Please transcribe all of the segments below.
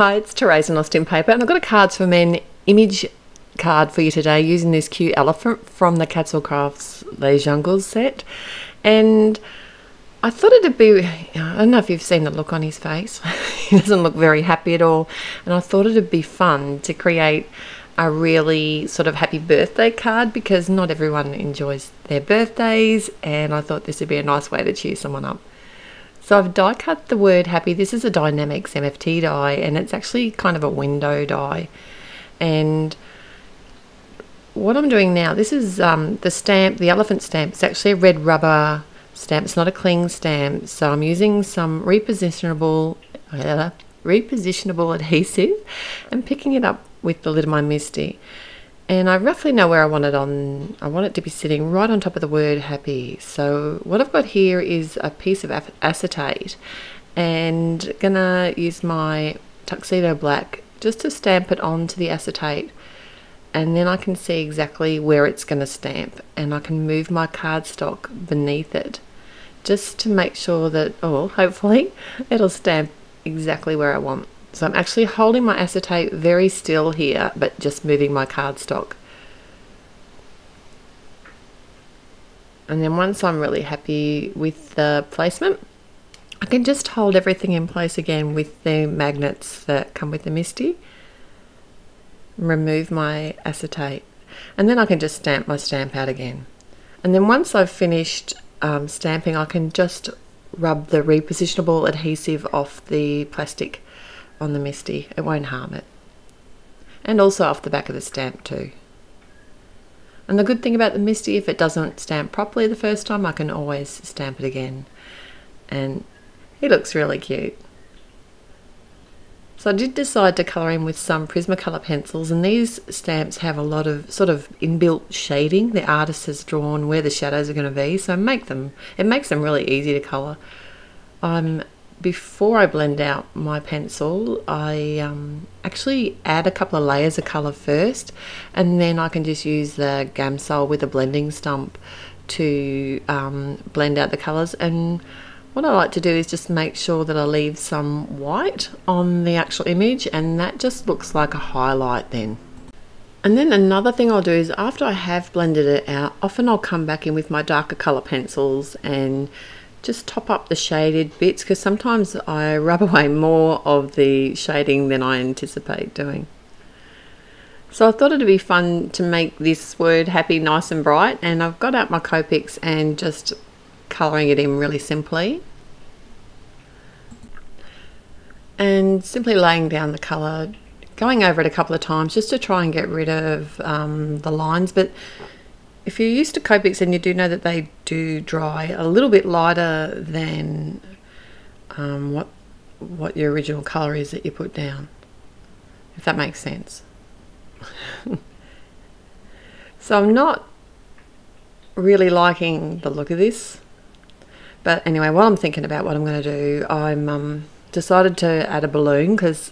Hi, it's Therese and Lostinpaper, and I've got a Cards4Men image card for you today using this cute elephant from the Cats Les Jungles set. And I thought it'd be, I don't know if you've seen the look on his face. He doesn't look very happy at all. And I thought it'd be fun to create a really sort of happy birthday card because not everyone enjoys their birthdays, and I thought this would be a nice way to cheer someone up. So I've die cut the word happy. This is a die-namics MFT die, and it's actually kind of a window die. And what I'm doing now, this is the stamp, the elephant stamp. It's actually a red rubber stamp. It's not a cling stamp. So I'm using some repositionable adhesive and picking it up with the lid of my Misty. And I roughly know where I want it on. I want it to be sitting right on top of the word happy. So what I've got here is a piece of acetate, and gonna use my tuxedo black just to stamp it onto the acetate, and then I can see exactly where it's going to stamp, and I can move my cardstock beneath it just to make sure that, hopefully it'll stamp exactly where I want. So I'm actually holding my acetate very still here, but just moving my cardstock. And then once I'm really happy with the placement, I can just hold everything in place again with the magnets that come with the Misty. Remove my acetate, and then I can just stamp my stamp out again. And then once I've finished stamping, I can just rub the repositionable adhesive off the plastic on the Misty. It won't harm it. And also off the back of the stamp too. And the good thing about the Misty, if it doesn't stamp properly the first time, I can always stamp it again. And he looks really cute. So I did decide to colour in with some Prismacolor pencils, and these stamps have a lot of sort of inbuilt shading. The artist has drawn where the shadows are going to be, so it makes them really easy to colour. Before I blend out my pencil, I actually add a couple of layers of colour first, and then I can just use the Gamsol with a blending stump to blend out the colours. And what I like to do is just make sure that I leave some white on the actual image, and that just looks like a highlight then. And then another thing I'll do is, after I have blended it out, often I'll come back in with my darker colour pencils and just top up the shaded bits, because sometimes I rub away more of the shading than I anticipate doing. So I thought it'd be fun to make this word happy nice and bright, and I've got out my Copics and just colouring it in really simply. And simply laying down the colour, going over it a couple of times just to try and get rid of the lines. But if you're used to Copics, and you do know that they do dry a little bit lighter than what your original colour is that you put down, if that makes sense. So I'm not really liking the look of this, but anyway, while I'm thinking about what I'm going to do, I'm decided to add a balloon, because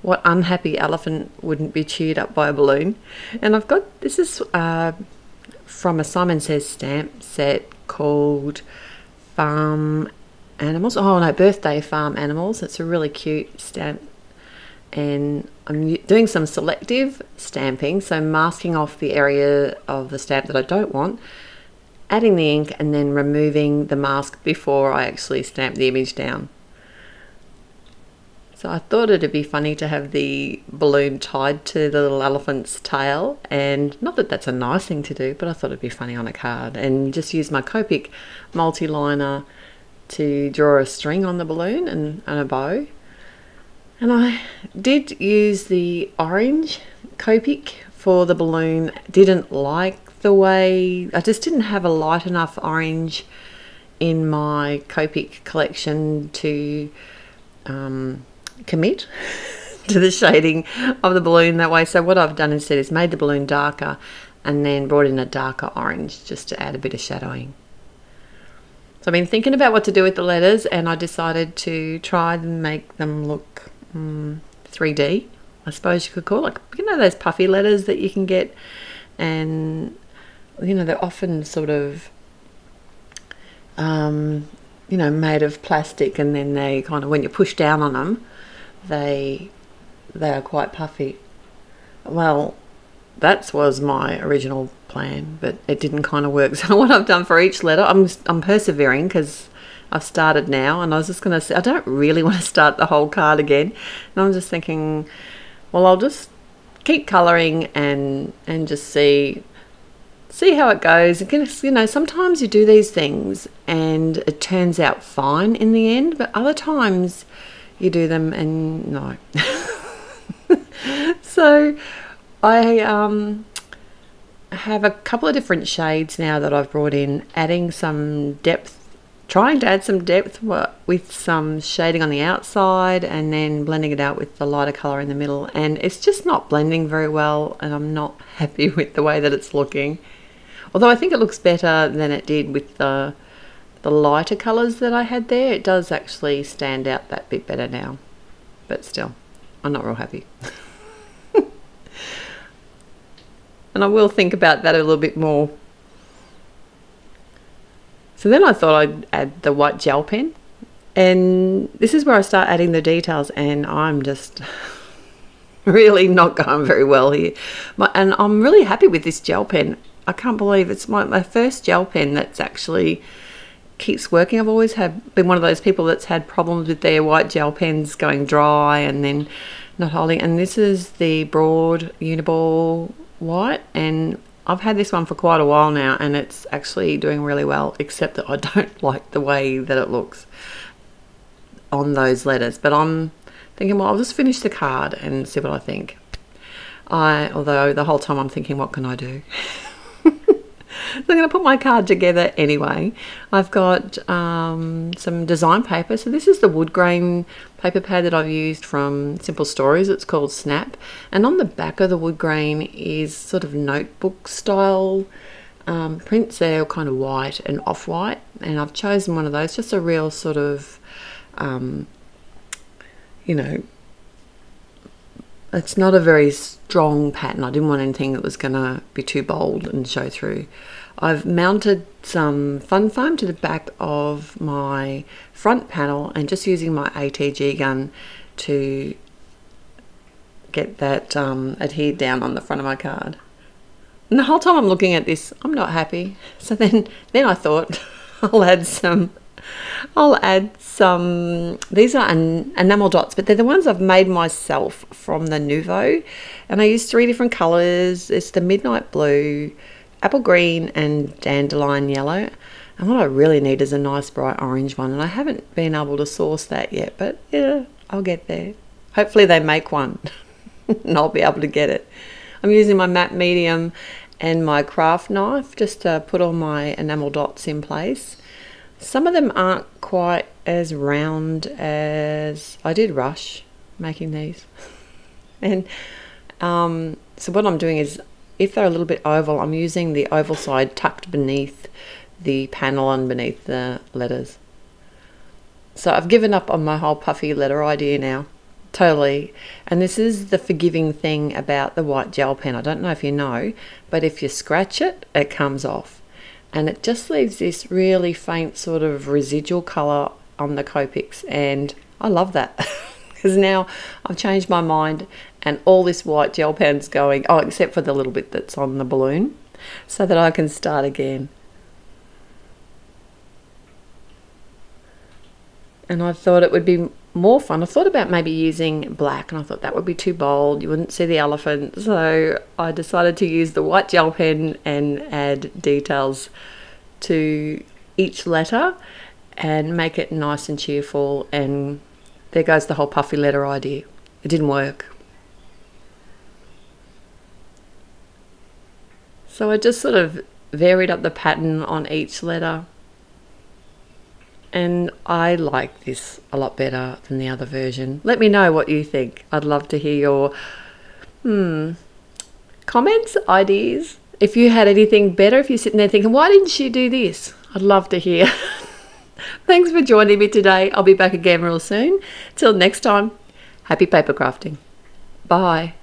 what unhappy elephant wouldn't be cheered up by a balloon? And I've got, this is from a Simon Says stamp set called Farm Animals. Oh no, Birthday Farm Animals. It's a really cute stamp, and I'm doing some selective stamping, so masking off the area of the stamp that I don't want, adding the ink, and then removing the mask before I actually stamp the image down. So I thought it'd be funny to have the balloon tied to the little elephant's tail, and not that that's a nice thing to do, but I thought it'd be funny on a card, and just use my Copic multi-liner to draw a string on the balloon and a bow. And I did use the orange Copic for the balloon. Didn't like the way, I just didn't have a light enough orange in my Copic collection to commit to the shading of the balloon that way. So what I've done instead is made the balloon darker and then brought in a darker orange just to add a bit of shadowing. So I've been thinking about what to do with the letters, and I decided to try and make them look 3D, I suppose you could call it. Like, you know, those puffy letters that you can get, and you know, they're often sort of you know, made of plastic, and then they kind of, when you push down on them, they are quite puffy. Well, that was my original plan, but it didn't kind of work. So what I've done for each letter, I'm persevering because I've started now, and I was just going to say I don't really want to start the whole card again, and I'm just thinking, well, I'll just keep colouring and just see how it goes. You know, sometimes you do these things and it turns out fine in the end, but other times you do them and no. So I have a couple of different shades now that I've brought in, adding some depth, trying to add some depth with some shading on the outside and then blending it out with the lighter colour in the middle, and it's just not blending very well, and I'm not happy with the way that it's looking. Although I think it looks better than it did with the lighter colours that I had there. It does actually stand out that bit better now, but still, I'm not real happy. And I will think about that a little bit more. So then I thought I'd add the white gel pen, and this is where I start adding the details, and I'm just really not going very well here. And I'm really happy with this gel pen. I can't believe it's my first gel pen that's actually keeps working. I've always been one of those people that's had problems with their white gel pens going dry and then not holding, and this is the broad uniball white, and I've had this one for quite a while now, and it's actually doing really well, except that I don't like the way that it looks on those letters. But I'm thinking, well, I'll just finish the card and see what I think. Although the whole time I'm thinking, what can I do? So I'm going to put my card together anyway. I've got some design paper. So this is the wood grain paper pad that I've used from Simple Stories. It's called Snap. And on the back of the wood grain is sort of notebook style prints. They're kind of white and off-white. And I've chosen one of those, just a real sort of, you know, it's not a very strong pattern. I didn't want anything that was going to be too bold and show through. I've mounted some fun foam to the back of my front panel and just using my ATG gun to get that adhered down on the front of my card. And the whole time I'm looking at this, I'm not happy. So then I thought I'll add some, these are enamel dots, but they're the ones I've made myself from the Nouveau. And I used 3 different colours. It's the midnight blue, apple green, and dandelion yellow. And what I really need is a nice bright orange one. And I haven't been able to source that yet, but yeah, I'll get there. Hopefully they make one and I'll be able to get it. I'm using my matte medium and my craft knife just to put all my enamel dots in place. Some of them aren't quite as round as I did rush making these. And so what I'm doing is, if they're a little bit oval, I'm using the oval side tucked beneath the panel and beneath the letters. So I've given up on my whole puffy letter idea now. Totally. And this is the forgiving thing about the white gel pen. I don't know if you know, but if you scratch it, it comes off. And it just leaves this really faint sort of residual colour on the Copics, and I love that because now I've changed my mind and all this white gel pen's going, oh, except for the little bit that's on the balloon, so that I can start again. And I thought it would be more fun. I thought about maybe using black, and I thought that would be too bold. You wouldn't see the elephant. So I decided to use the white gel pen and add details to each letter and make it nice and cheerful. And there goes the whole puffy letter idea. It didn't work. So I just sort of varied up the pattern on each letter. And I like this a lot better than the other version. Let me know what you think. I'd love to hear your comments, ideas. If you had anything better, if you're sitting there thinking, why didn't she do this? I'd love to hear. Thanks for joining me today. I'll be back again real soon. Till next time, happy paper crafting. Bye.